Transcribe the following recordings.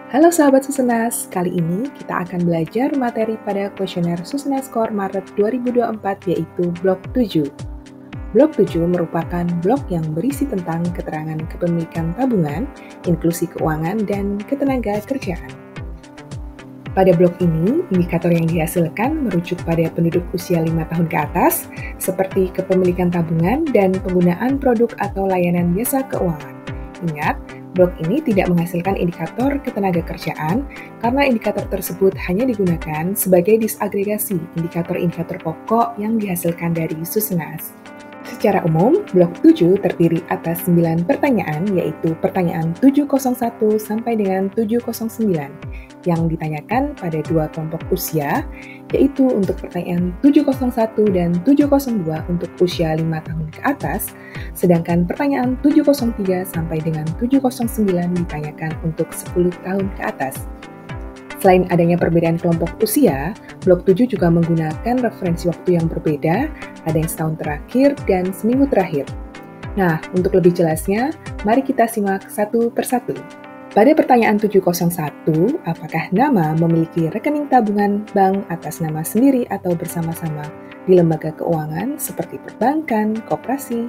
Halo sahabat Susenas, kali ini kita akan belajar materi pada kuesioner Susenas Core Maret 2024 yaitu Blok 7. Blok 7 merupakan blok yang berisi tentang keterangan kepemilikan tabungan, inklusi keuangan, dan ketenaga kerjaan. Pada blok ini, indikator yang dihasilkan merujuk pada penduduk usia 5 tahun ke atas, seperti kepemilikan tabungan dan penggunaan produk atau layanan jasa keuangan. Ingat, blok ini tidak menghasilkan indikator ketenaga kerjaan karena indikator tersebut hanya digunakan sebagai disagregasi indikator-indikator pokok yang dihasilkan dari Susenas. Secara umum, blok 7 terdiri atas 9 pertanyaan, yaitu pertanyaan 701 sampai dengan 709, yang ditanyakan pada dua kelompok usia, yaitu untuk pertanyaan 701 dan 702 untuk usia 5 tahun ke atas, sedangkan pertanyaan 703 sampai dengan 709 ditanyakan untuk 10 tahun ke atas. Selain adanya perbedaan kelompok usia, blok 7 juga menggunakan referensi waktu yang berbeda, ada yang setahun terakhir dan seminggu terakhir. Nah, untuk lebih jelasnya, mari kita simak satu persatu. Pada pertanyaan 701, apakah nama memiliki rekening tabungan bank atas nama sendiri atau bersama-sama di lembaga keuangan seperti perbankan, koperasi?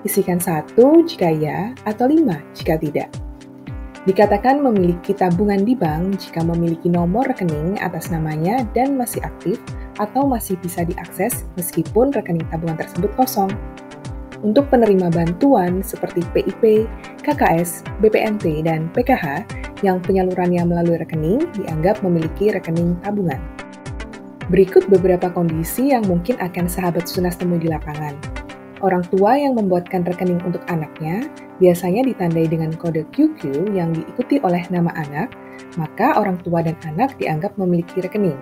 Isikan 1 jika ya atau 5 jika tidak. Dikatakan memiliki tabungan di bank jika memiliki nomor rekening atas namanya dan masih aktif atau masih bisa diakses meskipun rekening tabungan tersebut kosong. Untuk penerima bantuan seperti PIP, KKS, BPNT, dan PKH yang penyalurannya melalui rekening dianggap memiliki rekening tabungan. Berikut beberapa kondisi yang mungkin akan sahabat Susenas temui di lapangan. Orang tua yang membuatkan rekening untuk anaknya biasanya ditandai dengan kode QQ yang diikuti oleh nama anak, maka orang tua dan anak dianggap memiliki rekening.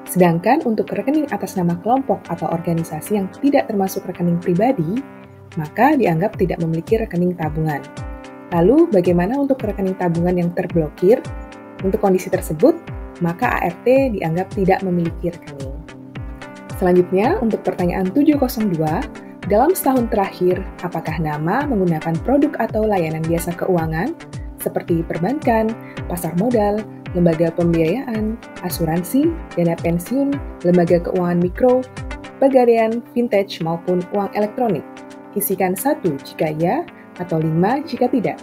Sedangkan untuk rekening atas nama kelompok atau organisasi yang tidak termasuk rekening pribadi, maka dianggap tidak memiliki rekening tabungan. Lalu, bagaimana untuk rekening tabungan yang terblokir? Untuk kondisi tersebut, maka ART dianggap tidak memiliki rekening. Selanjutnya, untuk pertanyaan 702, dalam setahun terakhir, apakah nama menggunakan produk atau layanan jasa keuangan seperti perbankan, pasar modal, lembaga pembiayaan, asuransi, dana pensiun, lembaga keuangan mikro, pegadaian, vintage maupun uang elektronik? Isikan 1 jika ya atau 5 jika tidak.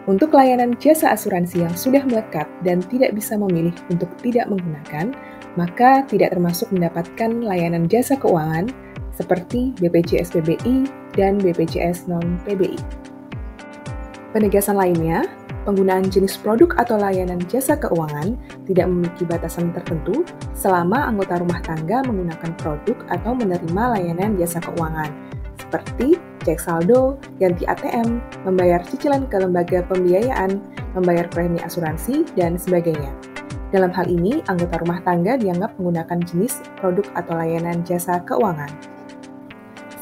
Untuk layanan jasa asuransi yang sudah melekat dan tidak bisa memilih untuk tidak menggunakan, maka tidak termasuk mendapatkan layanan jasa keuangan seperti BPJS PBI dan BPJS non-PBI. Penegasan lainnya, penggunaan jenis produk atau layanan jasa keuangan tidak memiliki batasan tertentu selama anggota rumah tangga menggunakan produk atau menerima layanan jasa keuangan, seperti cek saldo, ganti ATM, membayar cicilan ke lembaga pembiayaan, membayar premi asuransi, dan sebagainya. Dalam hal ini, anggota rumah tangga dianggap menggunakan jenis produk atau layanan jasa keuangan.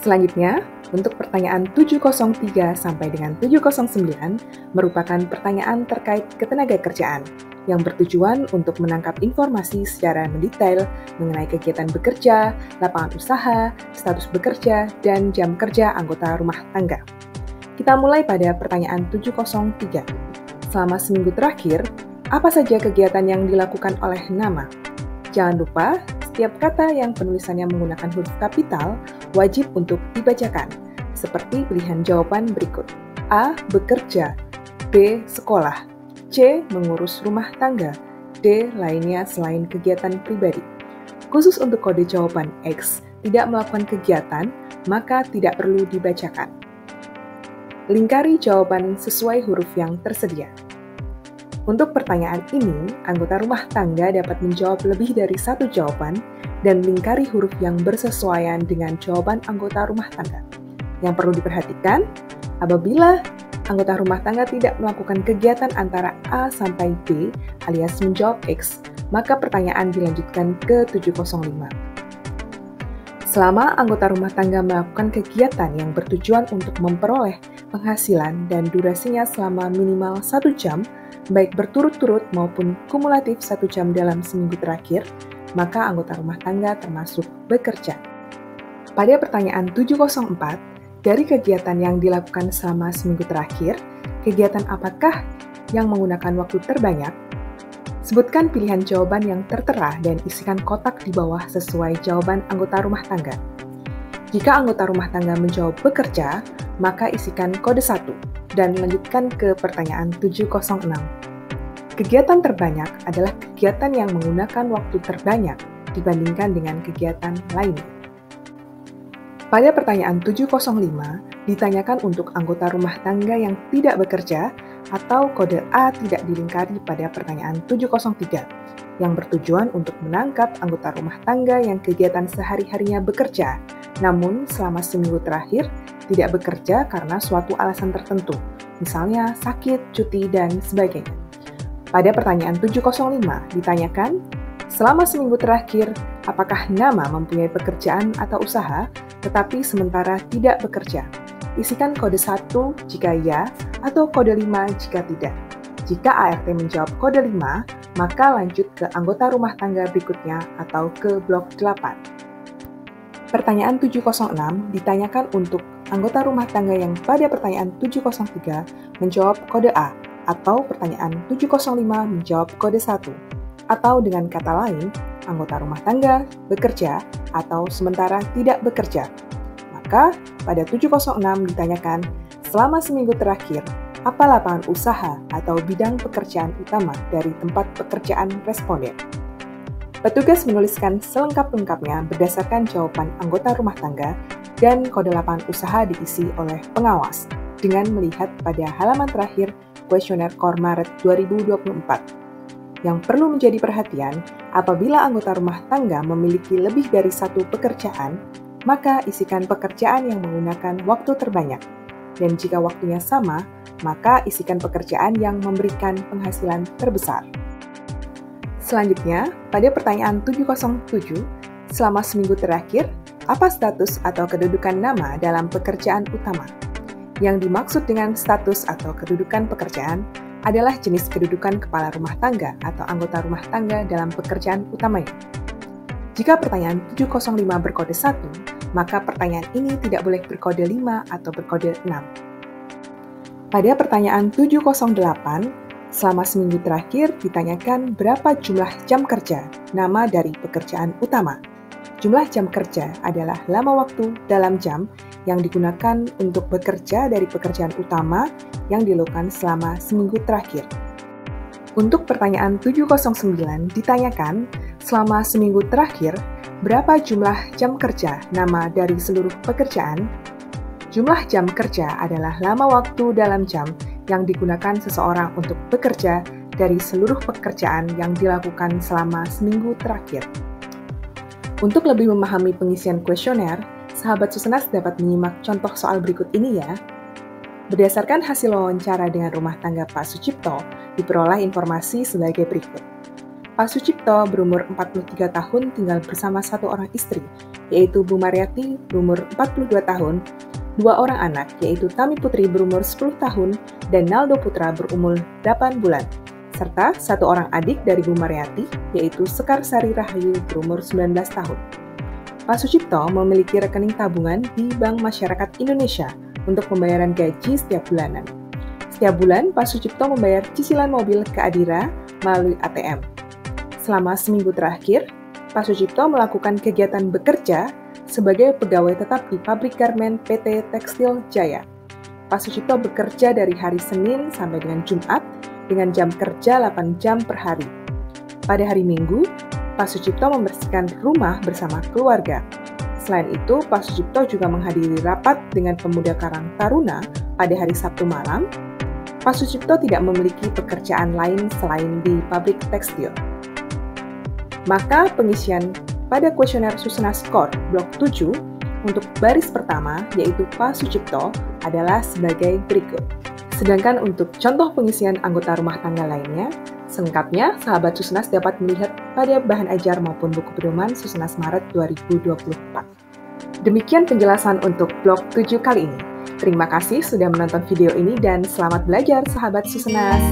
Selanjutnya, untuk pertanyaan 703 sampai dengan 709 merupakan pertanyaan terkait ketenaga kerjaan yang bertujuan untuk menangkap informasi secara mendetail mengenai kegiatan bekerja, lapangan usaha, status bekerja, dan jam kerja anggota rumah tangga. Kita mulai pada pertanyaan 703. Selama seminggu terakhir, apa saja kegiatan yang dilakukan oleh nama? Jangan lupa, setiap kata yang penulisannya menggunakan huruf kapital wajib untuk dibacakan, seperti pilihan jawaban berikut. A. Bekerja. B. Sekolah. C. Mengurus rumah tangga. D. Lainnya selain kegiatan pribadi. Khusus untuk kode jawaban X tidak melakukan kegiatan, maka tidak perlu dibacakan. Lingkari jawaban sesuai huruf yang tersedia. Untuk pertanyaan ini, anggota rumah tangga dapat menjawab lebih dari satu jawaban dan lingkari huruf yang bersesuaian dengan jawaban anggota rumah tangga. Yang perlu diperhatikan, apabila anggota rumah tangga tidak melakukan kegiatan antara A sampai B alias menjawab X, maka pertanyaan dilanjutkan ke 705. Selama anggota rumah tangga melakukan kegiatan yang bertujuan untuk memperoleh penghasilan dan durasinya selama minimal 1 jam, baik berturut-turut maupun kumulatif 1 jam dalam seminggu terakhir, maka anggota rumah tangga termasuk bekerja. Pada pertanyaan 704, dari kegiatan yang dilakukan selama seminggu terakhir, kegiatan apakah yang menggunakan waktu terbanyak? Sebutkan pilihan jawaban yang tertera dan isikan kotak di bawah sesuai jawaban anggota rumah tangga. Jika anggota rumah tangga menjawab bekerja, maka isikan kode 1 dan lanjutkan ke pertanyaan 706. Kegiatan terbanyak adalah kegiatan yang menggunakan waktu terbanyak dibandingkan dengan kegiatan lainnya. Pada pertanyaan 705, ditanyakan untuk anggota rumah tangga yang tidak bekerja atau kode A tidak dilingkari pada pertanyaan 703, yang bertujuan untuk menangkap anggota rumah tangga yang kegiatan sehari-harinya bekerja, namun selama seminggu terakhir tidak bekerja karena suatu alasan tertentu, misalnya sakit, cuti, dan sebagainya. Pada pertanyaan 705 ditanyakan, selama seminggu terakhir, apakah nama mempunyai pekerjaan atau usaha, tetapi sementara tidak bekerja? Isikan kode 1 jika ya, atau kode 5 jika tidak. Jika ART menjawab kode 5, maka lanjut ke anggota rumah tangga berikutnya atau ke blok 8. Pertanyaan 706 ditanyakan untuk anggota rumah tangga yang pada pertanyaan 703 menjawab kode A, atau pertanyaan 705 menjawab kode 1. Atau dengan kata lain, anggota rumah tangga bekerja atau sementara tidak bekerja. Maka, pada 706 ditanyakan, selama seminggu terakhir, apa lapangan usaha atau bidang pekerjaan utama dari tempat pekerjaan responden? Petugas menuliskan selengkap-lengkapnya berdasarkan jawaban anggota rumah tangga dan kode lapangan usaha diisi oleh pengawas dengan melihat pada halaman terakhir kuesioner KOR Maret 2024. Yang perlu menjadi perhatian, apabila anggota rumah tangga memiliki lebih dari satu pekerjaan, maka isikan pekerjaan yang menggunakan waktu terbanyak. Dan jika waktunya sama, maka isikan pekerjaan yang memberikan penghasilan terbesar. Selanjutnya, pada pertanyaan 707, selama seminggu terakhir, apa status atau kedudukan nama dalam pekerjaan utama? Yang dimaksud dengan status atau kedudukan pekerjaan adalah jenis kedudukan kepala rumah tangga atau anggota rumah tangga dalam pekerjaan utamanya. Jika pertanyaan 705 berkode 1, maka pertanyaan ini tidak boleh berkode 5 atau berkode 6. Pada pertanyaan 708, selama seminggu terakhir ditanyakan berapa jumlah jam kerja nama dari pekerjaan utama. Jumlah jam kerja adalah lama waktu dalam jam yang digunakan untuk bekerja dari pekerjaan utama yang dilakukan selama seminggu terakhir. Untuk pertanyaan 709 ditanyakan, selama seminggu terakhir, berapa jumlah jam kerja nama dari seluruh pekerjaan? Jumlah jam kerja adalah lama waktu dalam jam yang digunakan seseorang untuk bekerja dari seluruh pekerjaan yang dilakukan selama seminggu terakhir. Untuk lebih memahami pengisian kuesioner, sahabat Susenas dapat menyimak contoh soal berikut ini ya. Berdasarkan hasil wawancara dengan rumah tangga Pak Sucipto, diperoleh informasi sebagai berikut. Pak Sucipto berumur 43 tahun tinggal bersama satu orang istri, yaitu Bu Mariati berumur 42 tahun, dua orang anak, yaitu Tami Putri berumur 10 tahun dan Naldo Putra berumur 8 bulan, serta satu orang adik dari Bu Mariati, yaitu Sekar Sari Rahayu berumur 19 tahun. Pak Sucipto memiliki rekening tabungan di Bank Masyarakat Indonesia untuk pembayaran gaji setiap bulanan. Setiap bulan, Pak Sucipto membayar cicilan mobil ke Adira melalui ATM. Selama seminggu terakhir, Pak Sucipto melakukan kegiatan bekerja sebagai pegawai tetap di pabrik garmen PT Tekstil Jaya. Pak Sucipto bekerja dari hari Senin sampai dengan Jumat dengan jam kerja 8 jam per hari. Pada hari Minggu, Pak Sucipto membersihkan rumah bersama keluarga. Selain itu, Pak Sucipto juga menghadiri rapat dengan pemuda Karang Taruna pada hari Sabtu malam. Pak Sucipto tidak memiliki pekerjaan lain selain di pabrik tekstil. Maka pengisian pada kuesioner Susenas KOR Blok 7 untuk baris pertama, yaitu Pak Sucipto, adalah sebagai berikut. Sedangkan untuk contoh pengisian anggota rumah tangga lainnya, selengkapnya sahabat Susenas dapat melihat pada bahan ajar maupun buku pedoman Susenas Maret 2024. Demikian penjelasan untuk blok 7 kali ini. Terima kasih sudah menonton video ini dan selamat belajar sahabat Susenas.